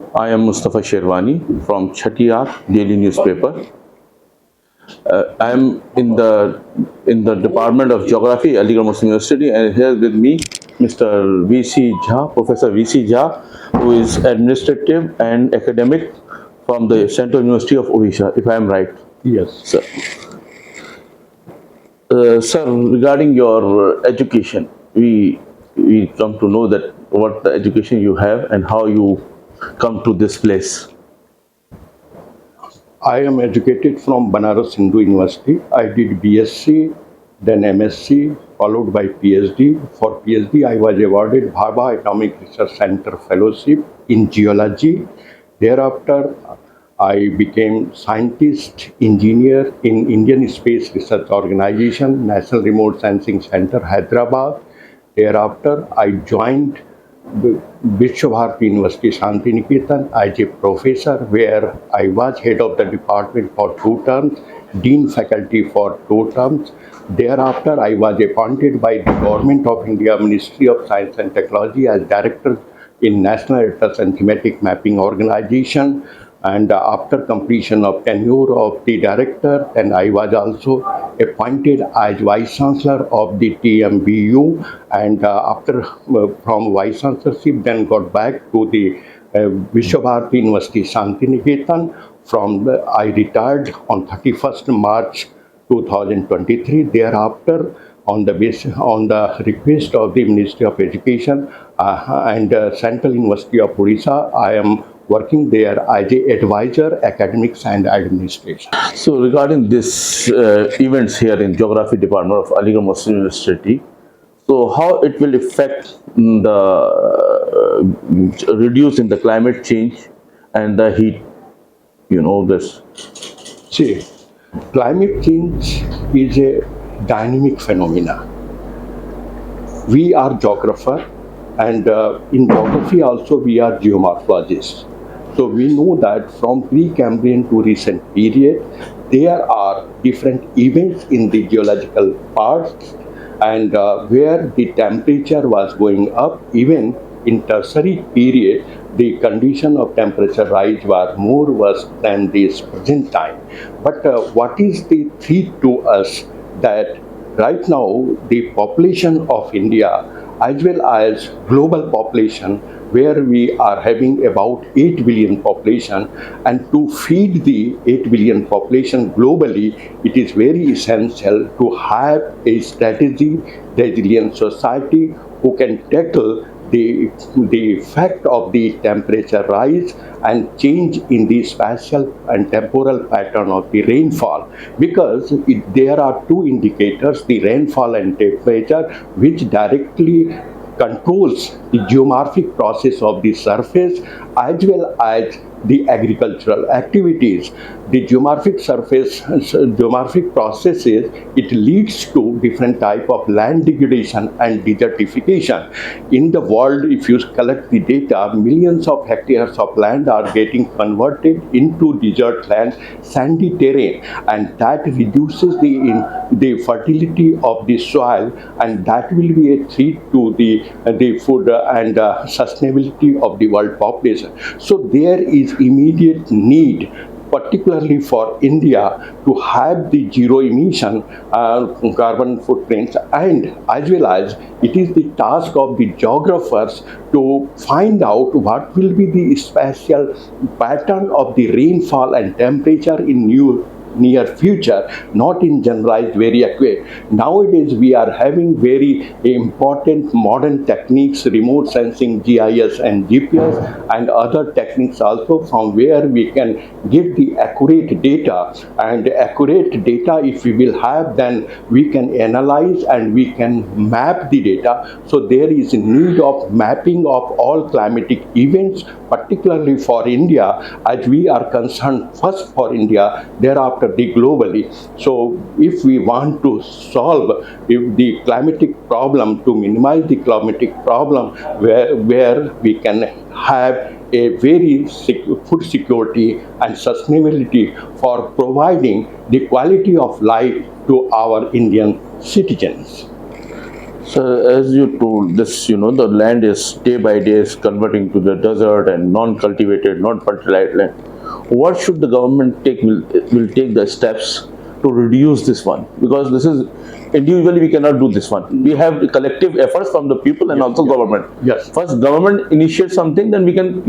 I am Mustafa Sherwani from Chatiankh daily newspaper. I am in the Department of Geography, Aligarh Muslim University, and here with me Mr. VC Jha, Professor VC Jha, who is administrative and academic from the Central University of Odisha, if I am right. Yes. Sir, sir, regarding your education, we come to know that what the education you have and how you come to this place. I am educated from Banaras Hindu University. I did BSc, then MSc, followed by PhD. For PhD, I was awarded Bhabha Atomic Research Center Fellowship in Geology. Thereafter, I became scientist engineer in Indian Space Research Organization, National Remote Sensing Center, Hyderabad. Thereafter, I joined Vishwabharati University, Shantiniketan, as a professor, where I was head of the department for 2 terms, dean faculty for 2 terms. Thereafter, I was appointed by the Government of India Ministry of Science and Technology as director in National Address and Thematic Mapping Organization. And after completion of tenure of the director, then I was also appointed as Vice Chancellor of the TMBU. And after from Vice Chancellorship, then got back to the Vishwabharati University, Shantiniketan. I retired on 31st March 2023. Thereafter, on the request of the Ministry of Education and Central University of Odisha, I am working there as a advisor, academics and administration. So regarding this events here in Geography Department of Aligarh Muslim University, so how it will affect the reduce in the climate change and the heat, this. See, climate change is a dynamic phenomena. We are geographer, and in geography also we are geomorphologists. So we know that from Precambrian to recent period, there are different events in the geological parts, and where the temperature was going up. Even in tertiary period, the condition of temperature rise was more worse than this present time. But what is the threat to us? That right now the population of India as well as global population, where we are having about 8 billion population, and to feed the 8 billion population globally, it is very essential to have a strategy resilient society who can tackle the effect of the temperature rise and change in the spatial and temporal pattern of the rainfall, because there are two indicators, the rainfall and temperature, which directly controls the geomorphic process of the surface as well as the agricultural activities. The geomorphic processes, it leads to different type of land degradation and desertification. In the world, if you collect the data, millions of hectares of land are getting converted into desert land, sandy terrain, and that reduces the fertility of the soil, and that will be a threat to the food and sustainability of the world population. So there is immediate need, particularly for India, to have the zero emission carbon footprints, and as well as it is the task of the geographers to find out what will be the spatial pattern of the rainfall and temperature in near future, not in generalized very accurate. Nowadays we are having very important modern techniques, remote sensing, GIS and GPS, and other techniques also, from where we can get the accurate data. And accurate data, if we will have, then we can analyze and we can map the data. So there is a need of mapping of all climatic events, particularly for India, as we are concerned first for India, thereafter the globally. So if we want to solve the climatic problem, to minimize the climatic problem, where we can have a very food security and sustainability for providing the quality of life to our Indian citizens. So as you told this, the land is day by day is converting to the desert and non-cultivated, not fertilized land. What should the government take? Will take the steps to reduce this one, because this is individually we cannot do this one. We have the collective efforts from the people and also government. Yes. First, government initiates something, then we can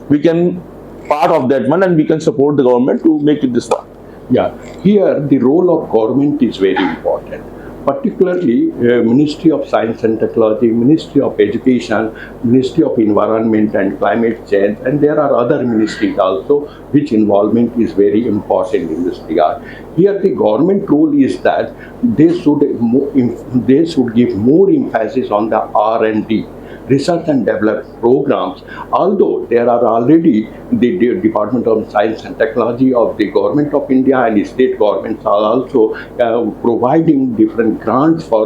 we can part of that one and we can support the government to make it this one. Yeah, here the role of government is very important. Particularly, Ministry of Science and Technology, Ministry of Education, Ministry of Environment and Climate Change, and there are other ministries also which involvement is very important in this regard. Here, the government role is that they should give more emphasis on the R&D, research and development programs, although there are already the Department of Science and Technology of the Government of India and state governments are also providing different grants for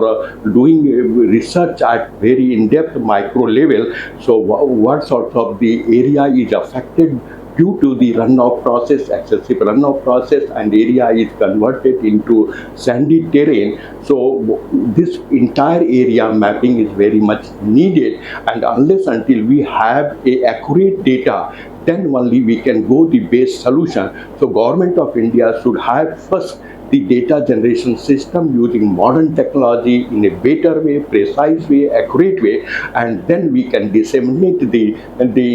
doing research at very in-depth micro level. So what sort of the area is affected due to the runoff process, excessive runoff process, and area is converted into sandy terrain. So this entire area mapping is very much needed, and unless until we have a accurate data, then only we can go the base solution. So Government of India should have first the data generation system using modern technology in a better way, precise way, accurate way, and then we can disseminate the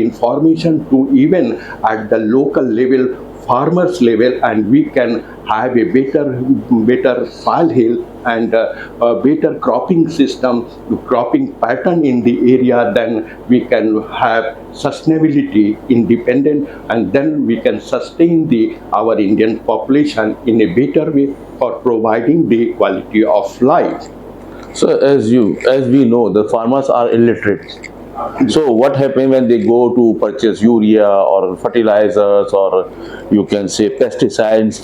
information to even at the local level, farmers level, and we can have a better soil health and a better cropping system, cropping pattern in the area. Then we can have sustainability independent, and then we can sustain our Indian population in a better way for providing the quality of life. So as we know, the farmers are illiterate. So what happens when they go to purchase urea or fertilizers, or you can say pesticides,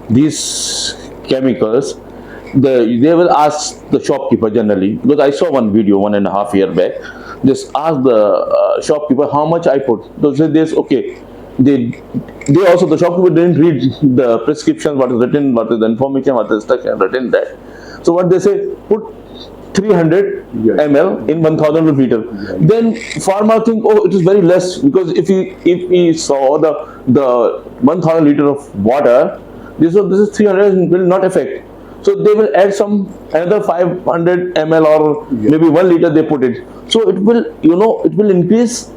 these chemicals, they will ask the shopkeeper generally, because I saw one video 1.5 years back. Just ask the shopkeeper how much I put. They say this, okay. They also, the shopkeeper didn't read the prescription, what is written, what is the information, what is instruction written that. So what they say, put 300 ml in 1000 liter. Then farmer think, oh, it is very less, because if he saw the 1000 liter of water, this is 300 will not affect. So they will add some another 500 ml or maybe 1 liter they put it. So it will it will increase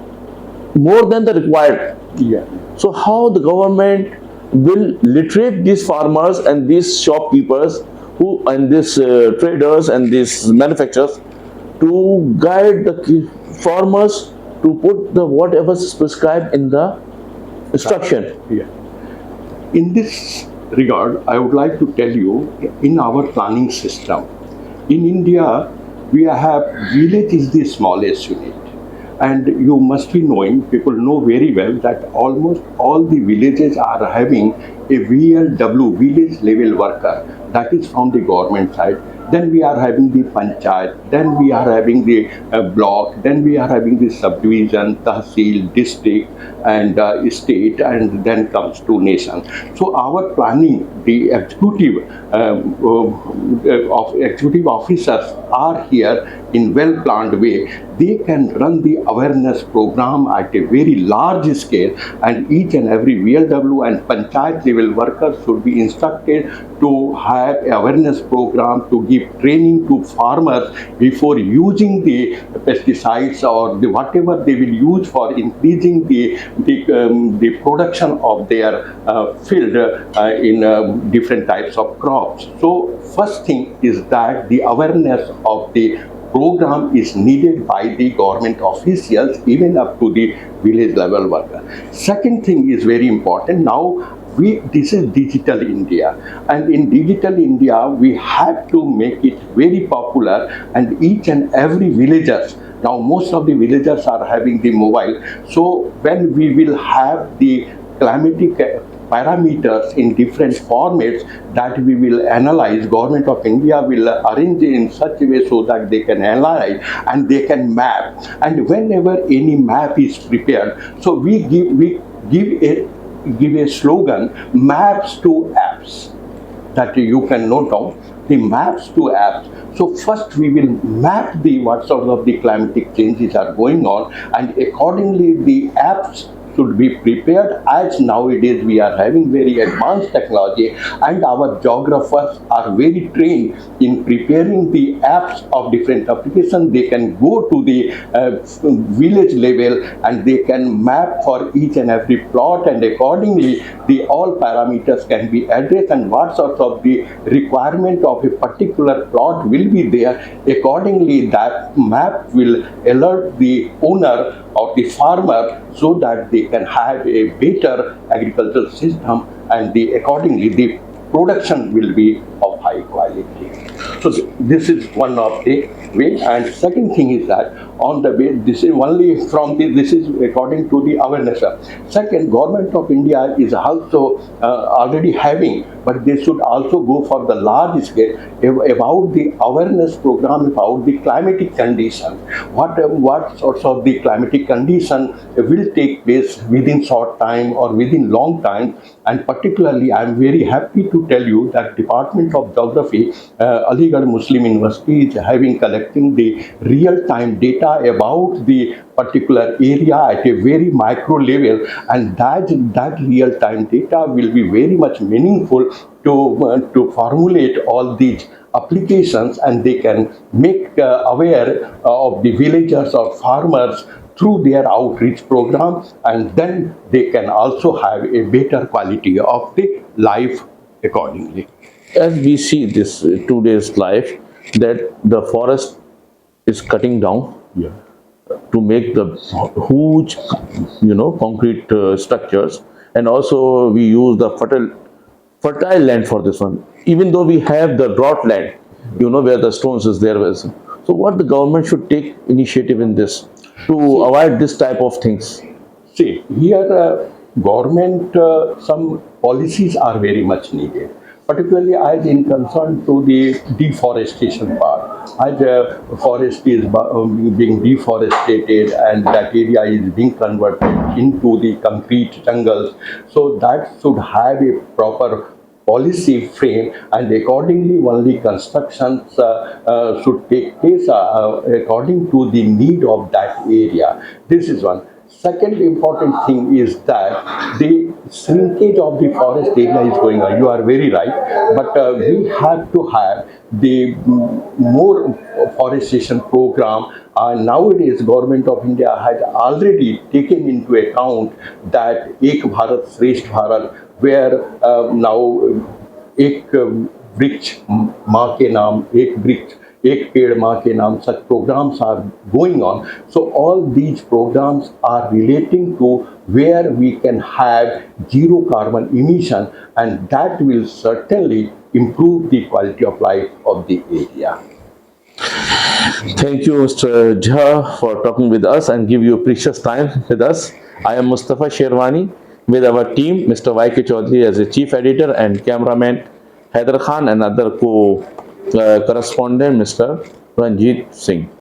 more than the required. Yeah. So how the government will literate these farmers and these shopkeepers and these traders and these manufacturers to guide the farmers to put the whatever is prescribed in the instruction. Yeah. In this regard, I would like to tell you, in our planning system, in India, we have village is the smallest unit. And you must be knowing, people know very well that almost all the villages are having a VLW, village level worker, that is from the government side. Then we are having the panchayat, then we are having the block, then we are having the subdivision, tahsil, district, and state, and then comes to nation. So our planning, the executive officers are here in well-planned way. They can run the awareness program at a very large scale, and each and every VLW and panchayat level workers should be instructed to have awareness program to give training to farmers before using the pesticides or whatever they will use for increasing the production of their field in different types of crops. So first thing is that the awareness of the program is needed by the government officials even up to the village level worker. Second thing is very important. Now this is digital India, and in digital India we have to make it very popular, and each and every villagers, now most of the villagers are having the mobile. So when we will have the climatic parameters in different formats that we will analyze, Government of India will arrange in such a way so that they can analyze and they can map. And whenever any map is prepared, so we give a slogan, maps to apps, that you can note down. the maps to apps. So first we will map the what sort of the climatic changes are going on, and accordingly the apps should be prepared. As nowadays we are having very advanced technology, and our geographers are very trained in preparing the apps of different applications. They can go to the village level and they can map for each and every plot, and accordingly the all parameters can be addressed, and what sort of the requirement of a particular plot will be there. Accordingly that map will alert the owner or the farmer so that they can have a better agricultural system, and accordingly the production will be of high quality. So this is one of the way. And second thing is that on the way, this is only from this is according to the awareness. Second, government of India is also already having, but they should also go for the large scale about the awareness program about the climatic condition. What sorts of the climatic condition will take place within short time or within long time. And particularly I am very happy to tell you that Department of Geography, Aligarh Muslim University is collecting the real-time data about the particular area at a very micro level, and that real-time data will be very much meaningful to formulate all these applications, and they can make aware of the villagers or farmers through their outreach program, and then they can also have a better quality of the life accordingly. As we see this today's life, that the forest is cutting down Yeah. to make the huge, concrete structures, and also we use the fertile land for this one. Even though we have the drought land, where the stones is there. So what the government should take initiative in this to avoid this type of things? See, here government, some policies are very much needed, particularly as in concern to the deforestation part. As forest is being deforested and that area is being converted into the concrete jungles, so that should have a proper policy frame, and accordingly only constructions should take place according to the need of that area. This is one. Second important thing is that the shrinkage of the forest area is going on. You are very right, but we have to have the more forestation program. Nowadays, Government of India has already taken into account that Ek Bharat Shresth Bharat, where now एक वृक्ष माँ के नाम, एक वृक्ष एक पेड़ माँ के नाम, such programs are going on. So all these programs are relating to where we can have zero carbon emission, and that will certainly improve the quality of life of the area. Thank you, Mr. Jha, for talking with us and give your precious time with us. I am Mustafa Sherwani with our team, Mr. Y.K. Chaudhary as a chief editor, and cameraman Haider Khan, and other co-correspondent, Mr. Ranjit Singh.